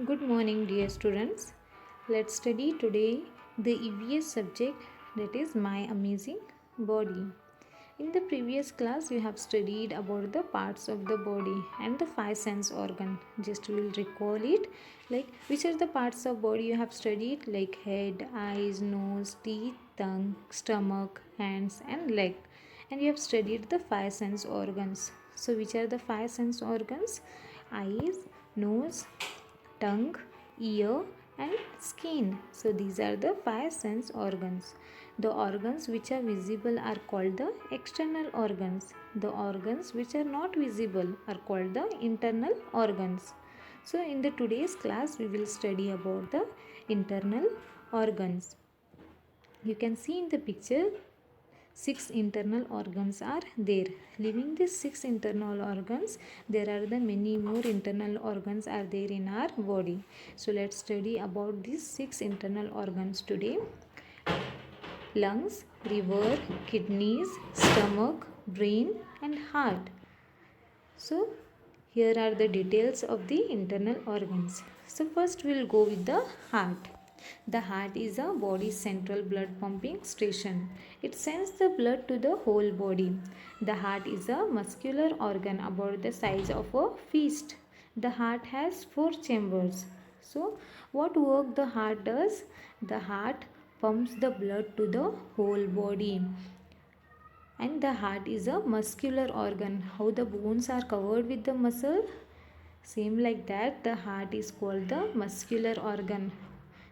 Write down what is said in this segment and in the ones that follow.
Good morning, dear students. Let's study today the EVS subject, that is My Amazing Body. In the previous class, we have studied about the parts of the body and the five sense organ. Just we will recall it, like which are the parts of body you have studied, like head, eyes, nose, teeth, tongue, stomach, hands, and leg. And you have studied the five sense organs. So, which are the five sense organs? Eyes, nose, tongue, ear, and skin. So these are the five sense organs. The organs which are visible are called the external organs. The organs which are not visible are called the internal organs. So in the today's class we will study about the internal organs. You can see in the picture six internal organs are there. Leaving these six internal organs, there are the many more internal organs are there in our body. So let's study about these six internal organs today. Lungs, liver, kidneys, stomach, brain, and heart. So here are the details of the internal organs. So first we'll go with the heart. The heart is a body's central blood pumping station. It sends the blood to the whole body. The heart is a muscular organ about the size of a fist. The heart has four chambers. So what work the heart does? The heart pumps the blood to the whole body. And the heart is a muscular organ. How the bones are covered with the muscle? Same like that, the heart is called the muscular organ.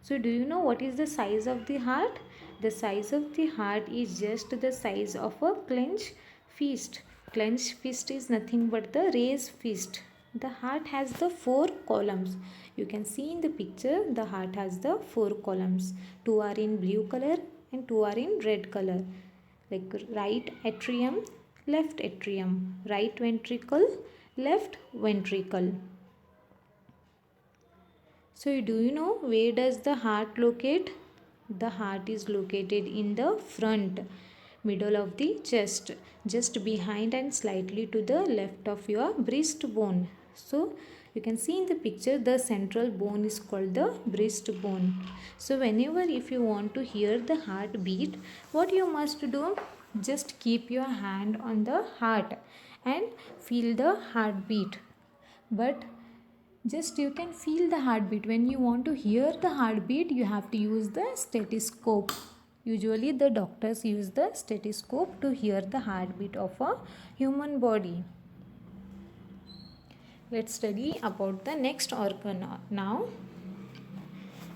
So do you know what is the size of the heart? The size of the heart is just the size of a clenched fist. Clenched fist is nothing but the raised fist. The heart has the four columns. You can see in the picture the heart has the four columns. Two are in blue color and two are in red color. Like right atrium, left atrium, right ventricle, left ventricle. So do you know where does the heart locate? The heart is located in the front, middle of the chest, just behind and slightly to the left of your breastbone. So you can see in the picture the central bone is called the breastbone. So whenever if you want to hear the heartbeat, what you must do? Just keep your hand on the heart and feel the heartbeat. But just you can feel the heartbeat. When you want to hear the heartbeat, you have to use the stethoscope. Usually the doctors use the stethoscope to hear the heartbeat of a human body. Let's study about the next organ now.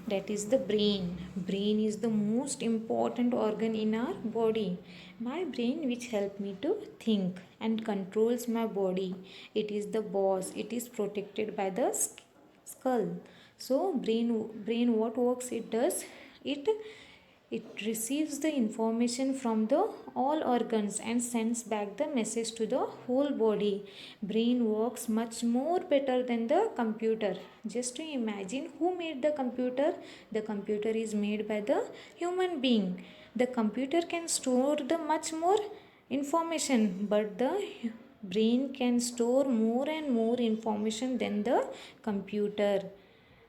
That is the brain. Brain is the most important organ in our body. My brain which help me to think and controls my body. It is the boss. It is protected by the skull. So brain what works it does? It receives the information from the all organs and sends back the message to the whole body. Brain works much more better than the computer. Just to imagine who made the computer. The computer is made by the human being. The computer can store the much more information, but the brain can store more and more information than the computer.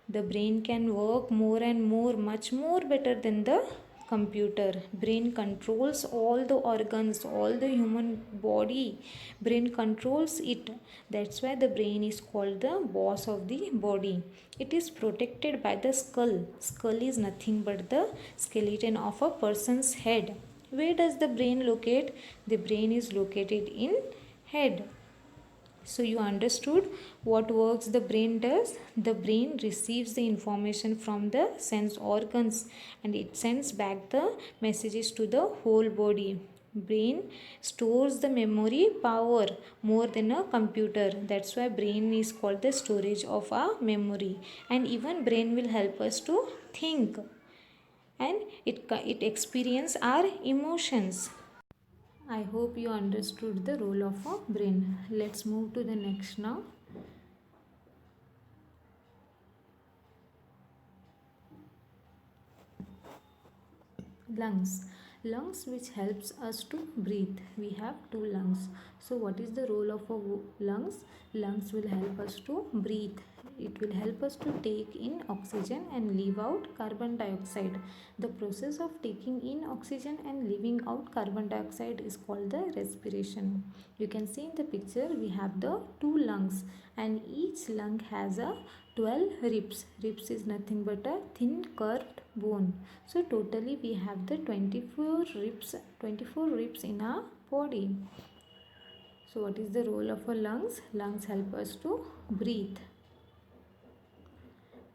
The brain can work more and more, much more better than the computer. Brain controls all the organs, all the human body. Brain controls it. That's why the brain is called the boss of the body. It is protected by the skull. Skull is nothing but the skeleton of a person's head. Where does the brain locate? The brain is located in head. So you understood what works the brain does? The brain receives the information from the sense organs and it sends back the messages to the whole body. Brain stores the memory power more than a computer. That's why brain is called the storage of our memory. And even brain will help us to think and it experience our emotions. I hope you understood the role of a brain. Let's move to the next now. Lungs. Lungs which helps us to breathe. We have two lungs. So what is the role of a lungs? Lungs will help us to breathe. it will help us to take in oxygen and leave out carbon dioxide. The process of taking in oxygen and leaving out carbon dioxide is called the respiration. You can see in the picture we have the two lungs, and each lung has a 12 ribs. Ribs is nothing but a thin curved bone. So totally we have the 24 ribs in our body. So what is the role of our lungs? Lungs help us to breathe.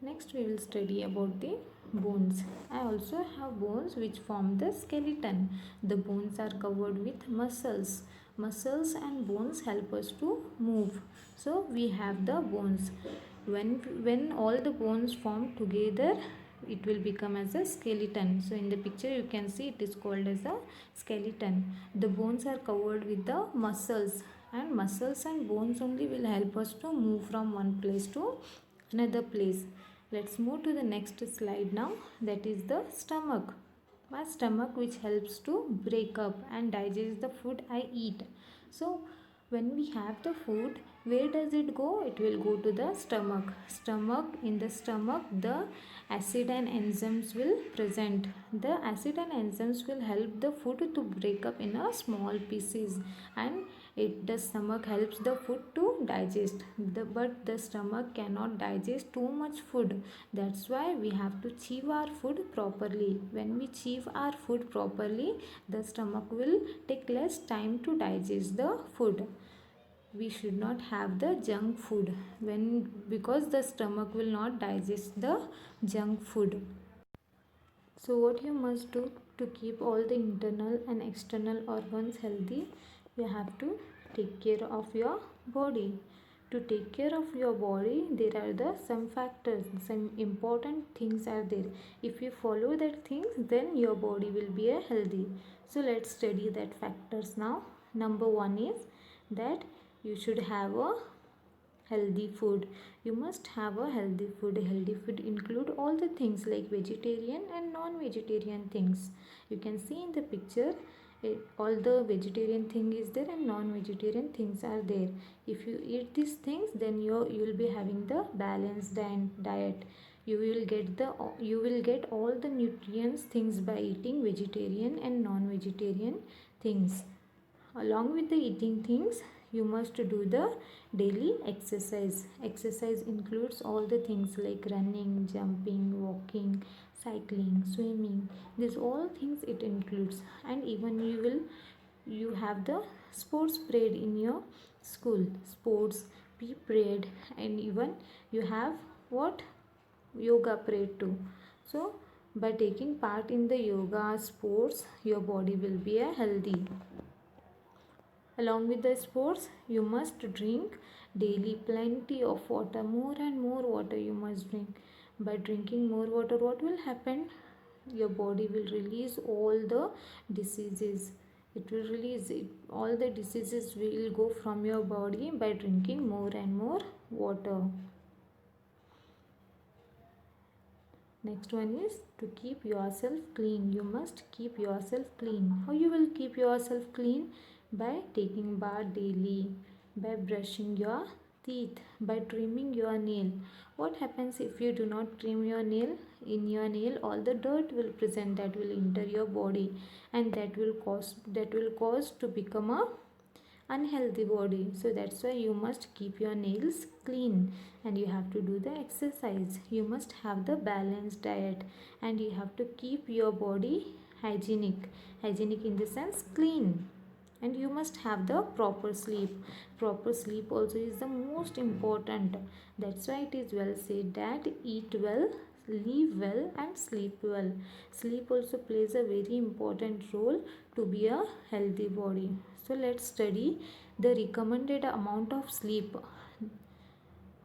Next we will study about the bones. I also have bones which form the skeleton. The bones are covered with muscles. Muscles and bones help us to move. So we have the bones. When all the bones form together, it will become as a skeleton. So in the picture you can see it is called as a skeleton. The bones are covered with the muscles, and muscles and bones only will help us to move from one place to another place. Let's move to the next slide now. That is the stomach. My stomach which helps to break up and digest the food I eat. So when we have the food, where does it go? It will go to the stomach. In the stomach, the acid and enzymes will present. The acid and enzymes will help the food to break up in a small pieces, and the stomach helps the food to digest. But the stomach cannot digest too much food. That's why we have to chew our food properly. When we chew our food properly, the stomach will take less time to digest the food. We should not have the junk food because the stomach will not digest the junk food. So what you must do to keep all the internal and external organs healthy, you have to take care of your body. To take care of your body, there are some factors, some important things are there. If you follow that things, then your body will be healthy. So let's study that factors now. Number 1 is that you should have a healthy food. You must have a healthy food. Healthy food include all the things like vegetarian and non-vegetarian things. You can see in the picture all the vegetarian thing is there and non-vegetarian things are there. If you eat these things, then you will be having the balanced diet. You will get all the nutrients things by eating vegetarian and non-vegetarian things. Along with the eating things, you must do the daily exercise. Exercise includes all the things like running, jumping, walking, cycling, swimming. These all things it includes. And even you have the sports parade in your school. Sports, P parade, and even you have what? Yoga parade too. So by taking part in the yoga sports, your body will be healthy. Along with the sports, you must drink daily plenty of water. More and more water you must drink. By drinking more water, what will happen? Your body will release all the diseases. It will release it. All the diseases will go from your body by drinking more and more water. Next one is to keep yourself clean. You must keep yourself clean. How you will keep yourself clean? By taking bath daily, by brushing your teeth, by trimming your nail. What happens if you do not trim your nail? In your nail, all the dirt will present that will enter your body, and that will cause to become a unhealthy body. So that's why you must keep your nails clean, and you have to do the exercise. You must have the balanced diet, and you have to keep your body hygienic in the sense clean. And you must have the proper sleep. Proper sleep also is the most important. That's why it is well said that eat well, live well, and sleep well. Sleep also plays a very important role to be a healthy body. So let's study the recommended amount of sleep.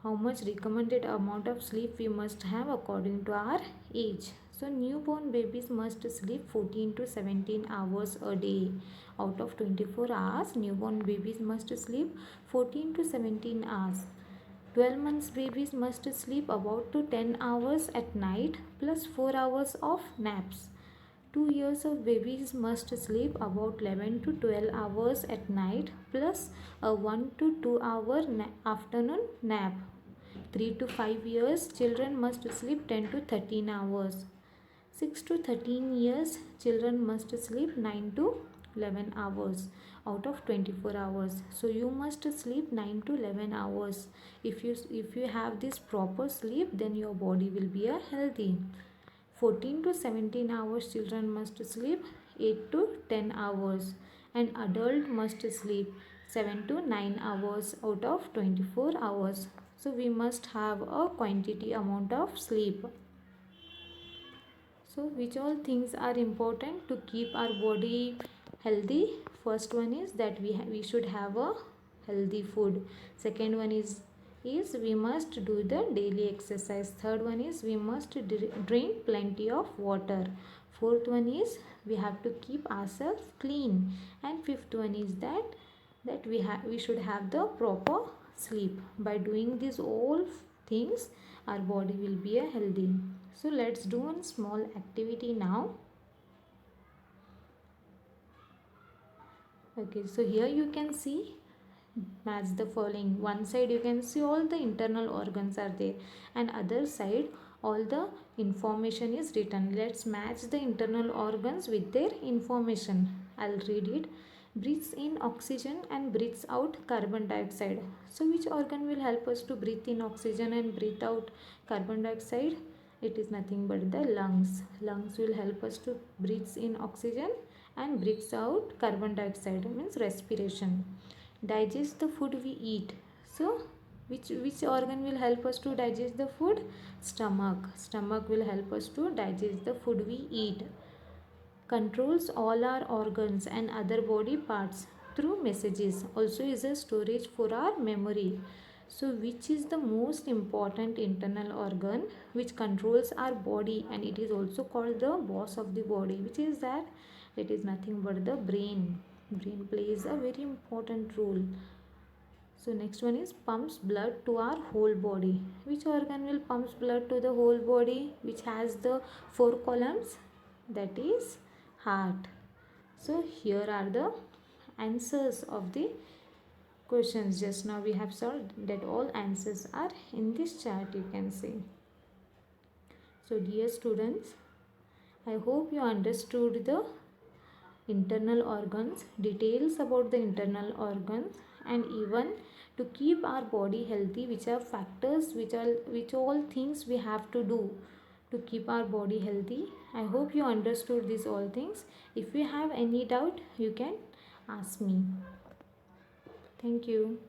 How much recommended amount of sleep we must have according to our age. So newborn babies must sleep 14 to 17 hours a day. Out of 24 hours, newborn babies must sleep 14 to 17 hours. 12 months babies must sleep about to 10 hours at night plus 4 hours of naps. 2 years of babies must sleep about 11 to 12 hours at night plus a 1 to 2 hour afternoon nap. 3 to 5 years children must sleep 10 to 13 hours. 6 to 13 years children must sleep 9 to 11 hours out of 24 hours. So you must sleep 9 to 11 hours. If you have this proper sleep, then your body will be a healthy. 14 to 17 hours children must sleep 8 to 10 hours, and adult must sleep 7 to 9 hours out of 24 hours. So we must have a quantity amount of sleep. So which all things are important to keep our body healthy? First one is that we should have a healthy food. Second one is we must do the daily exercise. Third one is we must drink plenty of water. Fourth one is we have to keep ourselves clean. And fifth one is that we should have the proper sleep. By doing these all things, our body will be a healthy. So let's do one small activity now. Okay, so here you can see, match the following. One side you can see all the internal organs are there, and other side all the information is written. Let's match the internal organs with their information. I'll read it. Breathes in oxygen and breathes out carbon dioxide. So which organ will help us to breathe in oxygen and breathe out carbon dioxide? It is nothing but the lungs. Lungs will help us to breathe in oxygen and breathes out carbon dioxide, means respiration. Digest the food we eat. So which organ will help us to digest the food? Stomach will help us to digest the food we eat. Controls all our organs and other body parts through messages. Also is a storage for our memory. So which is the most important internal organ which controls our body, and it is also called the boss of the body? Which is that? It is nothing but the brain. Brain plays a very important role. So next one is pumps blood to our whole body. Which organ will pumps blood to the whole body, which has the 4 columns? That is heart. So here are the answers of the questions. Just now we have solved that. All answers are in this chart, you can see. So dear students, I hope you understood the internal organs, details about the internal organs, and even to keep our body healthy, which are factors, which all things we have to do to keep our body healthy. I hope you understood these all things. If you have any doubt, you can ask me. Thank you.